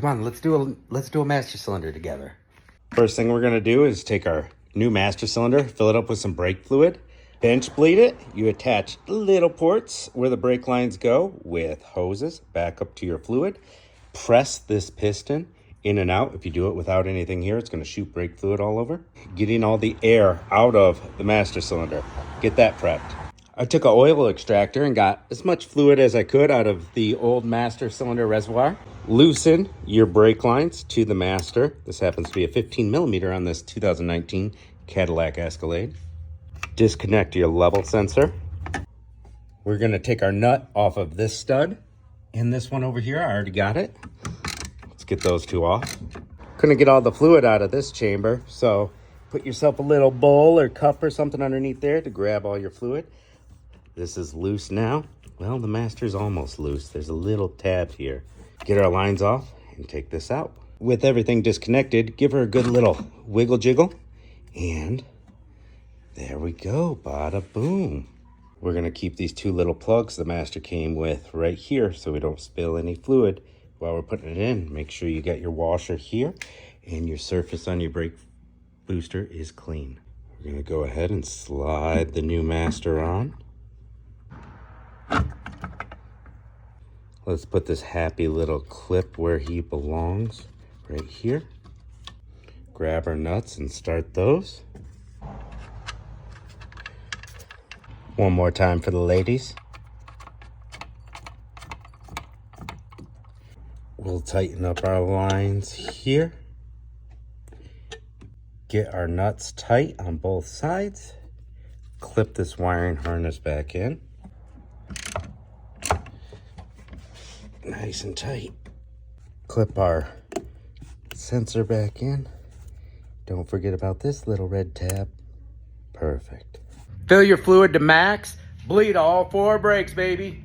Come on, let's do a master cylinder together. First thing we're gonna do is take our new master cylinder, fill it up with some brake fluid, bench bleed it. You attach little ports where the brake lines go with hoses back up to your fluid. Press this piston in and out. If you do it without anything here, it's gonna shoot brake fluid all over. Getting all the air out of the master cylinder. Get that prepped. I took an oil extractor and got as much fluid as I could out of the old master cylinder reservoir. Loosen your brake lines to the master. This happens to be a 15 millimeter on this 2019 Cadillac Escalade. Disconnect your level sensor. We're gonna take our nut off of this stud and this one over here. I already got it. Let's get those two off. Couldn't get all the fluid out of this chamber, so put yourself a little bowl or cup or something underneath there to grab all your fluid. This is loose now. Well, the master's almost loose. There's a little tab here. Get our lines off and take this out. With everything disconnected, give her a good little wiggle jiggle. And there we go, bada boom. We're gonna keep these two little plugs the master came with right here so we don't spill any fluid while we're putting it in. Make sure you got your washer here and your surface on your brake booster is clean. We're gonna go ahead and slide the new master on. Let's put this happy little clip where he belongs, right here. Grab our nuts and start those. One more time for the ladies. We'll tighten up our lines here. Get our nuts tight on both sides. Clip this wiring harness back in. Nice and tight. Clip our sensor back in. Don't forget about this little red tab. Perfect. Fill your fluid to max. Bleed all 4 brakes, baby.